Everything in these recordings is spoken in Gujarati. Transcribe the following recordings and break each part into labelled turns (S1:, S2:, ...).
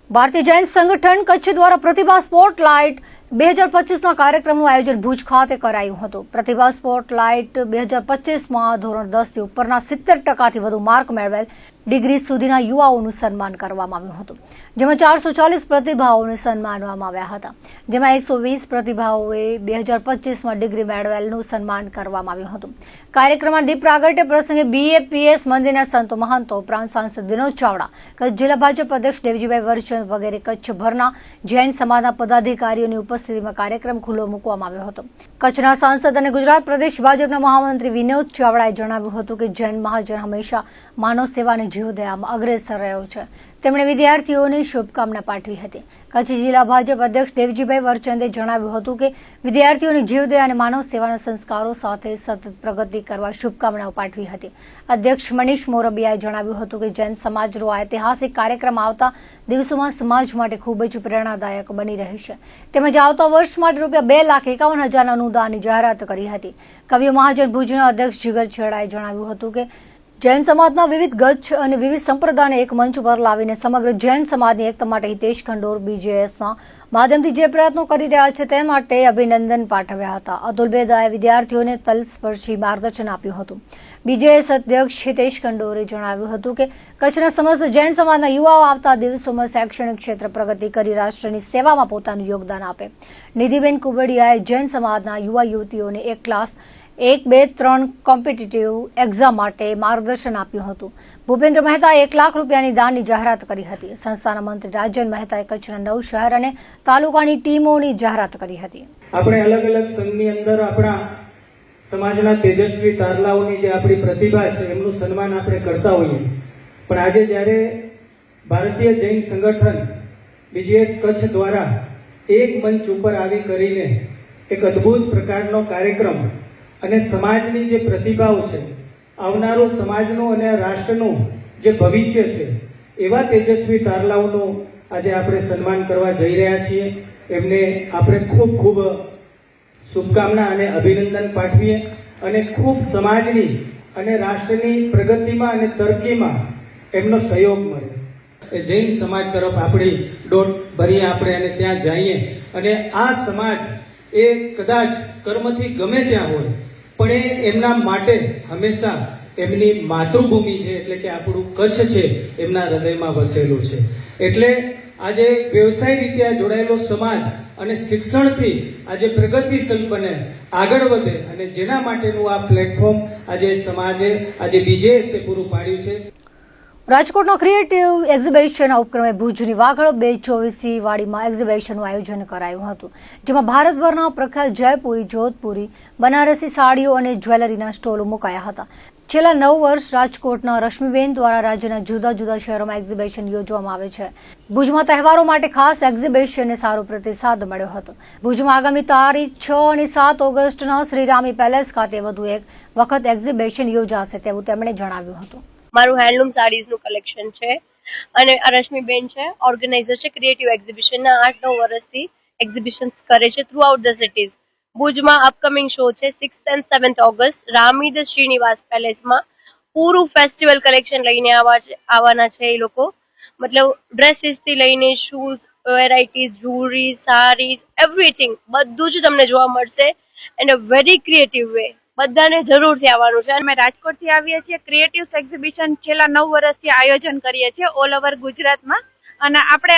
S1: ભારતીય જૈન સંગઠન કચ્છ દ્વારા પ્રતિભા સ્પોટલાઇટ 2025ના કાર્યક્રમનું આયોજન ભુજ ખાતે કરાયું હતું। પ્રતિભા સ્પોટલાઇટ 2025માં ધોરણ 10 થી ઉપરના 70%થી વધુ માર્ક મેળવેલ ડિગ્રી સુધીના યુવાઓનું સન્માન કરવામાં આવ્યું હતું, જેમાં 440 પ્રતિભાઓને સન્માનવામાં આવ્યા હતા, જેમાં 120 પ્રતિભાઓએ 2025માં ડિગ્રી મેળવેલનું સન્માન કરવામાં આવ્યું હતું। કાર્યક્રમમાં દીપ પ્રાગટ્ય પ્રસંગે BAPS મંદિરના સંતો મહંતો ઉપરાંત સાંસદ વિનોદ ચાવડા, કચ્છ જિલ્લા ભાજપ અધ્યક્ષ દેવજીભાઈ વરચંદ વગેરે કચ્છભરના જૈન સમાજના પદાધિકારીઓની ઉપસ્થિતિમાં કાર્યક્રમ ખુલ્લો મૂકવામાં આવ્યો હતો। કચ્છના સાંસદ અને ગુજરાત પ્રદેશ ભાજપના મહામંત્રી વિનોદ ચાવડાએ જણાવ્યું હતું કે જૈન મહાજન હંમેશા માનવ સેવાને જીવદયામાં અગ્રેસર રહ્યો છે। તેમણે વિદ્યાર્થીઓને શુભકામના પાઠવી હતી। કચ્છ જિલ્લા ભાજપ અધ્યક્ષ દેવજીભાઈ વરચંદે જણાવ્યું હતું કે વિદ્યાર્થીઓને જીવદયા અને માનવ સેવાના સંસ્કારો સાથે સતત પ્રગતિ કરવા શુભકામનાઓ પાઠવી હતી। અધ્યક્ષ મનીષ મોરબિયાએ જણાવ્યું હતું કે જૈન સમાજનો આ ઐતિહાસિક કાર્યક્રમ આવતા દિવસોમાં સમાજ માટે ખૂબ જ પ્રેરણાદાયક બની રહેશે। તેમજ આવતા વર્ષ માટે ₹2,51,000 અનુદાનની જાહેરાત કરી હતી। કવિ મહાજન ભુજના અધ્યક્ષ જીગર છેડાએ જણાવ્યું હતું કે જૈન સમાજના વિવિધ ગચ્છ અને વિવિધ સંપ્રદાયને એક મંચ પર લાવીને સમગ્ર જૈન સમાજની એકતા માટે હિતેશ ખંડોર BJSના માધ્યમથી જે પ્રયત્નો કરી રહ્યા છે તે માટે અભિનંદન પાઠવ્યા હતા। અતુલ બેદાએ વિદ્યાર્થીઓને તલસ્પર્શી માર્ગદર્શન આપ્યું હતું। BJS અધ્યક્ષ હિતેશ ખંડોરે જણાવ્યું હતું કે કચ્છના સમસ્ત જૈન સમાજના યુવાઓ આવતા દિવસોમાં શૈક્ષણિક ક્ષેત્રે પ્રગતિ કરી રાષ્ટ્રની સેવામાં પોતાનું યોગદાન આપે। નિધિબેન કુબડિયાએ જૈન સમાજના યુવા યુવતીઓને એક ક્લાસ 1, 2, 3 કોમ્પિટિટિવ એક્ઝામ માટે માર્ગદર્શન આપ્યું હતું। ભૂપેન્દ્ર મહેતાએ ₹1 લાખ દાનની જાહેરાત કરી હતી। સંસ્થાના મંત્રી રાજન મહેતાએ કચ્છના 9 શહેર અને તાલુકાની ટીમોની જાહેરાત કરી હતી।
S2: આપણે અલગ અલગ સંઘની અંદર આપણા સમાજના તેજસ્વી તારલાઓની જે આપણી પ્રતિભા છે એમનું સન્માન આપણે કરતા હોઈએ, પણ આજે જ્યારે ભારતીય જૈન સંગઠન BJS કચ્છ દ્વારા એક મંચ ઉપર આવી કરીને એક અદ્ભુત પ્રકારનો કાર્યક્રમ અને સમાજની જે પ્રતિભાઓ છે, આવનારું સમાજનું અને રાષ્ટ્રનું જે ભવિષ્ય છે, એવા તેજસ્વી તારલાઓનું આજે આપણે સન્માન કરવા જઈ રહ્યા છીએ। એમને આપણે ખૂબ ખૂબ શુભકામના અને અભિનંદન પાઠવીએ અને ખૂબ સમાજની અને રાષ્ટ્રની પ્રગતિમાં અને તરક્કીમાં એમનો સહયોગ મળે। જૈન સમાજ તરફ આપણી દોટ ભરીએ આપણે અને ત્યાં જઈએ અને આ સમાજ એ કદાચ કર્મથી ગમે ત્યાં હોય, પણ એ એમના માટે હંમેશા એમની માતૃભૂમિ છે, એટલે કે આપણું કચ્છ છે, એમના હૃદયમાં વસેલું છે। એટલે આજે વ્યવસાય રીતે જોડાયેલો સમાજ અને શિક્ષણથી આજે પ્રગતિશીલ બને, આગળ વધે, અને જેના માટેનું આ પ્લેટફોર્મ આજે સમાજે આજે BJS પૂરું પાડ્યું છે।
S1: રાજકોટના ક્રિએટિવ એક્ઝિબિશનના ઉપક્રમે ભુજની વાગડ 224 વાડીમાં એક્ઝિબિશનનું આયોજન કરાયું હતું, જેમાં ભારતભરના પ્રખ્યાત જયપુરી, જોધપુરી, બનારસી સાડીઓ અને જ્વેલરીના સ્ટોલો મુકાયા હતા। છેલ્લા 9 વર્ષ રાજકોટના રશ્મિબેન દ્વારા રાજ્યના જુદા જુદા શહેરોમાં એક્ઝિબિશન યોજવામાં આવે છે। ભુજમાં તહેવારો માટે ખાસ એક્ઝિબિશનને સારો પ્રતિસાદ મળ્યો હતો। ભુજમાં આગામી તારીખ 6 અને 7 ઓગસ્ટના શ્રીરામી પેલેસ ખાતે વધુ એક વખત એક્ઝિબિશન યોજાશે તેવું તેમણે જણાવ્યું હતું।
S3: મારું હેન્ડલૂમ સાડીઝનું કલેક્શન છે અને આ રશ્મિબેન છે, ઓર્ગેનાઇઝર છે ક્રિએટિવ એક્ઝિબિશનના। 8-9 વર્ષથી એક્ઝિબિશન્સ કરે છે થ્રુ આઉટ ધ સિટીઝ। ભુજમાં અપકમિંગ શો છે 6th and 7th ઓગસ્ટ રામી ધ શ્રીનિવાસ પેલેસમાં। પૂરું ફેસ્ટિવલ કલેક્શન લઈને આવવાના છે એ લોકો, મતલબ ડ્રેસીસથી લઈને shoes, varieties, jewellery, saris, everything બધું જ તમને જોવા મળશે and a very creative way. બધાને જરૂરથી આવવાનું છે।
S4: અમે રાજકોટથી આવીએ છીએ। ક્રિએટિવ્સ એક્ઝિબિશન છેલ્લા 9 વર્ષથી આયોજન કરીએ છીએ ઓલ ઓવર ગુજરાતમાં, અને આપણે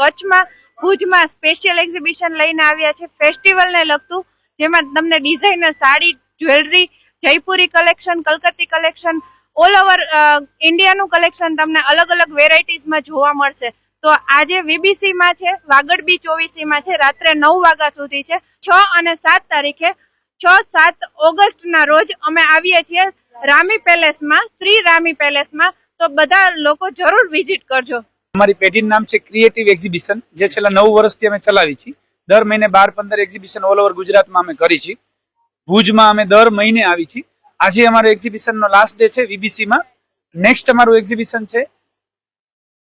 S4: કચ્છમાં ભુજમાં સ્પેશિયલ એક્ઝિબિશન લઈને આવ્યા છીએ ફેસ્ટિવલને લગતું, જેમાં તમને designer sari, jewellery, Jaipuri collection, કલકત્તી કલેક્શન, ઓલ ઓવર ઇન્ડિયાનું કલેક્શન તમને અલગ અલગ વેરાયટીઝમાં જોવા મળશે। તો આજે VBCમાં છે, વાગડ B24માં છે, રાત્રે 9 વાગ્યા સુધી છે। 6 અને 7 તારીખે 6-7 ઓગસ્ટના રોજ અમે આવીએ છીએ રામી પેલેસમાં, શ્રી રામી પેલેસમાં। તો બધા લોકો જરૂર વિઝિટ કરજો।
S5: અમારી પેઢીનું નામ છે ક્રિએટિવ એક્ઝિબિશન, જે છેલ્લા 9 વર્ષથી અમે ચલાવી છીએ। દર મહિને 12-15 એક્ઝિબિશન ઓલ ઓવર ગુજરાતમાં અમે કરી છીએ। ભુજમાં અમે દર મહિને આવી છીએ। આજે અમારો એક્ઝિબિશનનો લાસ્ટ ડે છે VBCમાં। નેક્સ્ટ અમારું એક્ઝિબિશન છે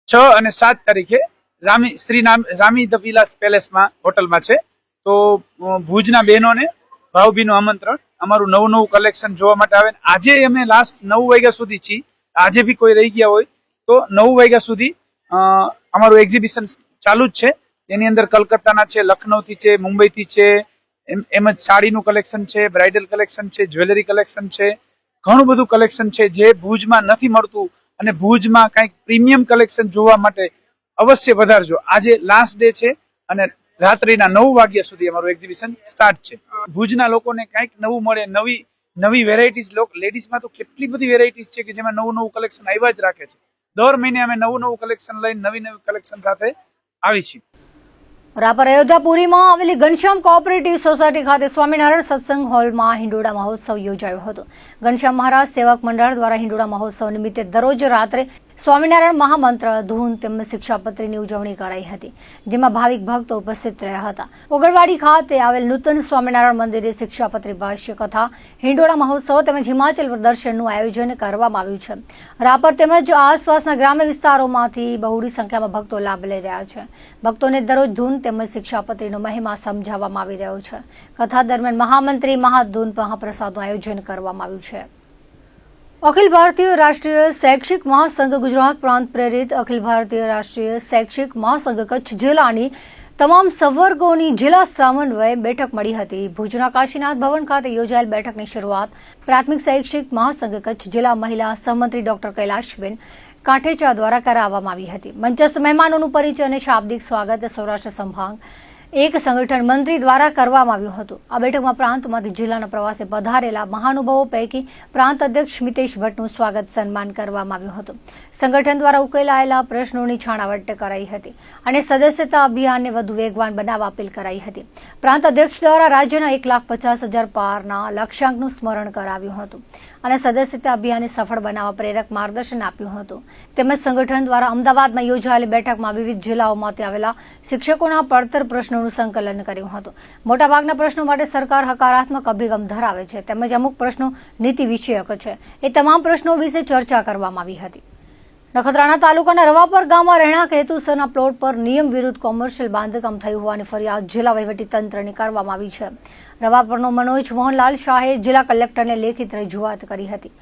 S5: 6 અને 7 તારીખે રામી ધ વિલાસ પેલેસમાં હોટલમાં છે। તો ભુજના બહેનોને ભાવભીનું આમંત્રણ, અમારું નવું કલેક્શન જોવા માટે આવે। આજે અમે લાસ્ટ 9 વાગ્યા સુધી છીએ। આજે બી કોઈ રહી ગયા હોય તો 9 વાગ્યા સુધી અમારું એક્ઝિબિશન ચાલુ જ છે. તેની અંદર કલકત્તાના છે, લખનૌથી છે, મુંબઈથી છે, એમ જ સાડીનું કલેક્શન છે, બ્રાઇડલ કલેક્શન છે, જ્વેલરી કલેક્શન છે, ઘણું બધું કલેક્શન છે જે ભુજમાં નથી મળતું. અને ભુજમાં કંઈક પ્રીમિયમ કલેક્શન જોવા માટે અવશ્ય વધારજો. આજે લાસ્ટ ડે છે અને રાત્રિના 9 વાગ્યા સુધી અમારું એક્ઝિબિશન સ્ટાર્ટ છે. ભુજના લોકોને કંઈક નવું મળે, નવી વેરાયટીઝ. લેડીઝમાં તો કેટલી બધી વેરાયટીઝ છે કે જેમાં નવું કલેક્શન આવ્યા જ રાખે છે. દર મહિને અમે નવું કલેક્શન લઈને નવી કલેક્શન સાથે આવી છીએ.
S1: રાપર અયોધ્યાપુરીમાં આવેલી ઘનશ્યામ કોઓપરેટિવ સોસાયટી ખાતે સ્વામિનારાયણ સત્સંગ હોલમાં હિંડોળા મહોત્સવ યોજાયો હતો. ઘનશ્યામ મહારાજ સેવક મંડળ દ્વારા હિંડોળા મહોત્સવ નિમિત્તે દરરોજ રાત્રે સ્વામિનારાયણ મહામંત્ર, ધૂન તેમજ શિક્ષાપત્રીની ઉજવણી કરાઈ હતી, જેમાં ભાવિક ભક્તો ઉપસ્થિત રહ્યા હતા. ઓગળવાડી ખાતે આવેલ નૂતન સ્વામિનારાયણ મંદિરે શિક્ષાપત્રી ભાષ્ય કથા, હિંડોળા મહોત્સવ તેમજ હિમાચલ પ્રદર્શનનું આયોજન કરવામાં આવ્યું છે. રાપર તેમજ આસપાસના ગ્રામ્ય વિસ્તારોમાંથી બહોળી સંખ્યામાં ભક્તો લાભ લઈ રહ્યા છે. ભક્તોને દરરોજ ધૂન તેમજ શિક્ષાપત્રીનો મહિમા સમજાવવામાં આવી રહ્યો છે. કથા દરમિયાન મહામંત્રી મહાધૂન મહાપ્રસાદનું આયોજન કરવામાં આવ્યું છે. અખિલ ભારતીય રાષ્ટ્રીય શૈક્ષિક મહાસંઘ ગુજરાત પ્રાંત પ્રેરિત અખિલ ભારતીય રાષ્ટ્રીય શૈક્ષિક મહાસંઘ કચ્છ જિલ્લાની તમામ સંવર્ગોની જિલ્લા સમન્વય બેઠક મળી હતી. ભુજના કાશીનાથ ભવન ખાતે યોજાયેલ બેઠકની શરૂઆત પ્રાથમિક શૈક્ષિક મહાસંઘ કચ્છ જિલ્લા મહિલા સહમંત્રી ડોક્ટર કૈલાશબેન કાંઠેચા દ્વારા કરાવવામાં આવી હતી. મંચસ્થ મહેમાનોનું પરિચય અને શાબ્દિક સ્વાગત સૌરાષ્ટ્ર સંભાગ એક સંગઠન મંત્રી દ્વારા કરવામાં આવ્યું હતું. આ બેઠકમાં પ્રાંતમાંથી જિલ્લાના પ્રવાસે પધારેલા મહાનુભાવો પૈકી પ્રાંત અધ્યક્ષ મિતેશ ભટ્ટનું સ્વાગત સન્માન કરવામાં આવ્યું હતું. સંગઠન દ્વારા ઉકેલાયેલા પ્રશ્નોની છાણાવટ કરાઈ હતી અને સદસ્યતા અભિયાનને વધુ વેગવાન બનાવવા અપીલ કરાઈ હતી. પ્રાંત અધ્યક્ષ દ્વારા રાજ્યના 1,50,000 પારના લક્ષ્યાંકનું સ્મરણ કરાવ્યું હતું અને સદસ્યતા અભિયાનને સફળ બનાવવા પ્રેરક માર્ગદર્શન આપ્યું હતું. તેમજ સંગઠન દ્વારા અમદાવાદમાં યોજાયેલી બેઠકમાં વિવિધ જિલ્લાઓમાંથી આવેલા શિક્ષકોના પડતર પ્રશ્નોનું સંકલન કર્યું હતું. મોટાભાગના પ્રશ્નો માટે સરકાર હકારાત્મક અભિગમ ધરાવે છે તેમજ અમુક પ્રશ્નો નીતિ વિષયક છે. એ તમામ પ્રશ્નો વિશે ચર્ચા કરવામાં આવી હતી. નખત્રાણા તાલુકાના રવાપર ગામમાં રહેણાંક હેતુસરના પ્લોટ પર નિયમ વિરુદ્ધ કોમર્શિયલ બાંધકામ થયું હોવાની ફરિયાદ જિલ્લા વહીવટીતંત્રને કરવામાં આવી છે. રવાપરનો મનોજ મોહનલાલ શાહે જિલ્લા કલેક્ટરને લેખિત રજૂઆત કરી હતી,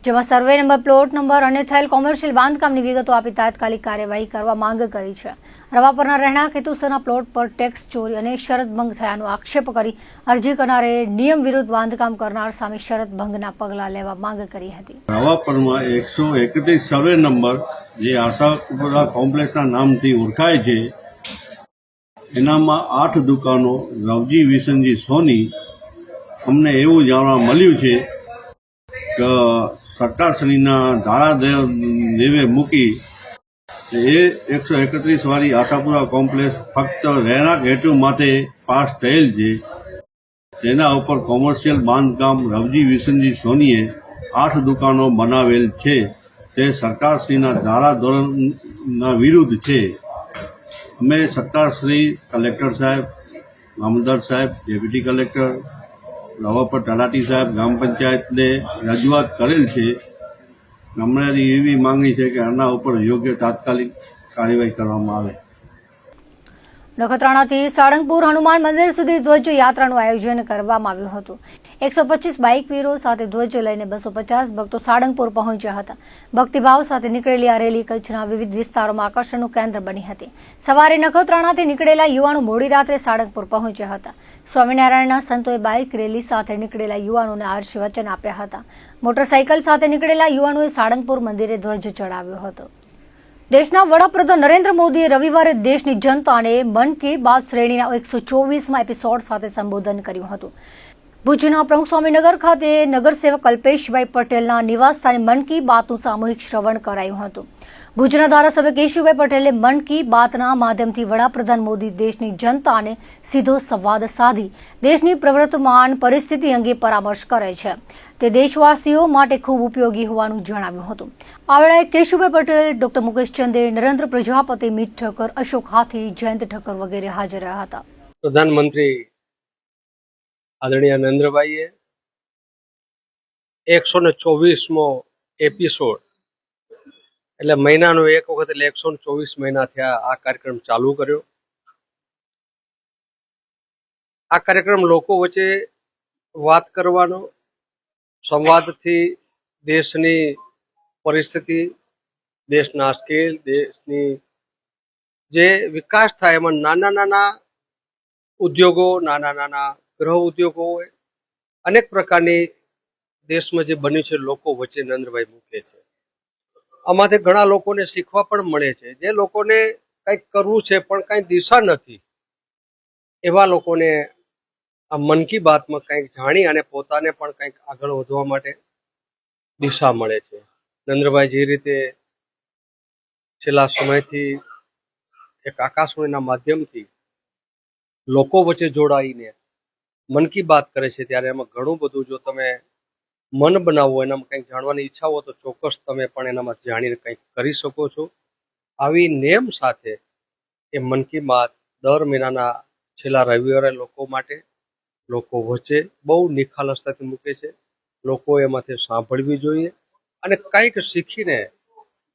S1: જેમાં સર્વે નંબર, પ્લોટ નંબર અને થયેલ કોમર્શિયલ બાંધકામની વિગતો આપી તાત્કાલિક કાર્યવાહી કરવા માંગ કરી છે. રવાપરના રહેણાંક હેતુસરના પ્લોટ પર ટેક્સ ચોરી અને શરત ભંગ થયાનો આક્ષેપ કરી અરજી કરનારે નિયમ વિરુદ્ધ બાંધકામ કરનાર સામે શરત ભંગના પગલાં લેવા માંગ કરી હતી.
S6: રવાપરમાં 131 સર્વે નંબર જે આશાપુરા કોમ્પ્લેક્સના નામથી ઓળખાય છે, એનામાં 8 દુકાનો રવજી વિસનજી સોની. અમને એવું જાણવા મળ્યું છે કે સરકારશ્રીના ધારાદેવે મૂકી એ 131 વાળી આશાપુરા કોમ્પ્લેક્સ ફક્ત રહેણાંક હેતુ માટે પાસ થયેલ છે. તેના ઉપર કોમર્શિયલ બાંધકામ રવજી વિસનજી સોનીએ 8 દુકાનો બનાવેલ છે. તે સરકારશ્રીના ધારાધોરણના વિરુદ્ધ છે. અમે સરકારશ્રી, કલેક્ટર સાહેબ, મામલતદાર સાહેબ, ડેપ્યુટી કલેક્ટર, રવાપર તલાટી સાહેબ, ગ્રામ પંચાયતને રજૂઆત કરેલ છે. અમારી એવી માંગણી છે કે આના ઉપર યોગ્ય તાત્કાલિક કાર્યવાહી કરવામાં આવે.
S1: નખત્રાણાથી સાળંગપુર હનુમાન મંદિર સુધી ધ્વજ યાત્રાનું આયોજન કરવામાં આવ્યું હતું. 125 બાઇકવીરો સાથે ધ્વજ લઈને 250 ભક્તો સાળંગપુર પહોંચ્યા હતા. ભક્તિભાવ સાથે નીકળેલી આ રેલી કચ્છના વિવિધ વિસ્તારોમાં આકર્ષણનું કેન્દ્ર બની હતી. સવારે નખત્રાણાથી નીકળેલા યુવાનો મોડી રાત્રે સાળંગપુર પહોંચ્યા હતા. સ્વામિનારાયણના સંતોએ બાઇક રેલી સાથે નીકળેલા યુવાનોને આશીર્વચન આપ્યા હતા. મોટરસાઇકલ સાથે નીકળેલા યુવાનોએ સાળંગપુર મંદિરે ધ્વજ ચડાવ્યો હતો. દેશના વડાપ્રધાન નરેન્દ્ર મોદીએ રવિવારે દેશની જનતાને મન કી બાત શ્રેણીના 124માં એપિસોડ સાથે સંબોધન કર્યું હતું. ભુજના પ્રમુખ સ્વામીનગર ખાતે નગરસેવક કલ્પેશભાઈ પટેલના નિવાસસ્થાને મન કી બાતનું સામૂહિક શ્રવણ કરાયું હતું. ભુજના ધારાસભ્ય કેશુભાઈ પટેલે મન કી બાતના માધ્યમથી વડાપ્રધાન મોદી દેશની જનતાને સીધો સંવાદ સાધી દેશની પ્રવર્તમાન પરિસ્થિતિ અંગે પરામર્શ કરે છે. તે દેશવાસીઓ માટે ખૂબ ઉપયોગી હોવાનું જણાવ્યું હતું. આ વેળાએ કેશુભાઈ પટેલ, ડોક્ટર મુકેશ ચંદે, નરેન્દ્ર પ્રજાપતિ, મીત ઠક્કર, અશોક હાથી, જયંત ઠક્કર વગેરે હાજર રહ્યા હતા.
S7: પ્રધાનમંત્રી આદરણીય નરેન્દ્રભાઈએ 124મો એપિસોડ એટલે મહિનાનો એક વખત એટલે 124 મહિના થયા આ કાર્યક્રમ ચાલુ કર્યો. આ કાર્યક્રમ લોકો વચ્ચે વાત કરવાનો, સંવાદથી દેશની પરિસ્થિતિ, દેશના સ્કેલ, દેશની જે વિકાસ થાય એમાં નાના નાના ઉદ્યોગો, નાના નાના ગૃહ ઉદ્યોગો હોય, અનેક પ્રકારની દેશમાં જે બન્યું છે લોકો વચ્ચે નરેન્દ્રભાઈ મૂકે છે. આમાંથી ઘણા લોકોને શીખવા પણ મળે છે. જે લોકોને કંઈક કરવું છે પણ કંઈ દિશા નથી, એવા લોકોને આ મન કી બાતમાં કંઈક જાણી અને પોતાને પણ કંઈક આગળ વધવા માટે દિશા મળે છે. નરેન્દ્રભાઈ જે રીતે છેલ્લા સમયથી એક આકાશવાણીના માધ્યમથી લોકો વચ્ચે જોડાઈને મન કી બાત કરે છે, ત્યારે એમાં ઘણું બધું, જો તમે મન બનાવો, એનામાં કંઈક જાણવાની ઈચ્છા હોય તો ચોક્કસ તમે પણ એનામાં જાણીને કંઈક કરી શકો છો. આવી નેમ સાથે એ મન કી બાત દર મહિનાના છેલ્લા રવિવારે લોકો માટે, લોકો વચ્ચે બહુ નિખાલસતાથી મૂકે છે. લોકો એમાંથી સાંભળવી જોઈએ અને કંઈક શીખીને,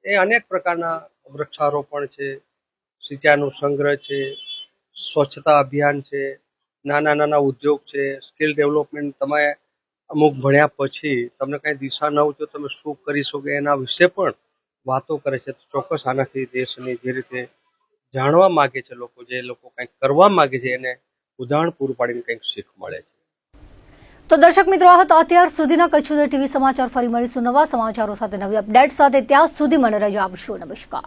S7: એ અનેક પ્રકારના વૃક્ષારોપણ છે, સિંચાઈનો સંગ્રહ છે, સ્વચ્છતા અભિયાન છે, નાના નાના ઉદ્યોગ છે, સ્કિલ ડેવલપમેન્ટ, તમે અમુક ભણ્યા પછી તમને કઈ દિશા ન હોય તો તમે શું કરી શકો એના વિશે પણ વાતો કરે છે. તો ચોક્કસ આનાથી દેશની જે રીતે જાણવા માંગે છે લોકો, જે લોકો કંઈક કરવા માંગે છે, એને ઉદાહરણ પૂરું પાડીને કંઈક શીખ મળે છે.
S1: તો દર્શક મિત્રો, આ હતા અત્યાર સુધીના કચ્છ સુધીના ટીવી સમાચાર. ફરી મળીશું નવા સમાચારો સાથે, નવી અપડેટ સાથે. ત્યાં સુધી મને રજા આપશો. નમસ્કાર.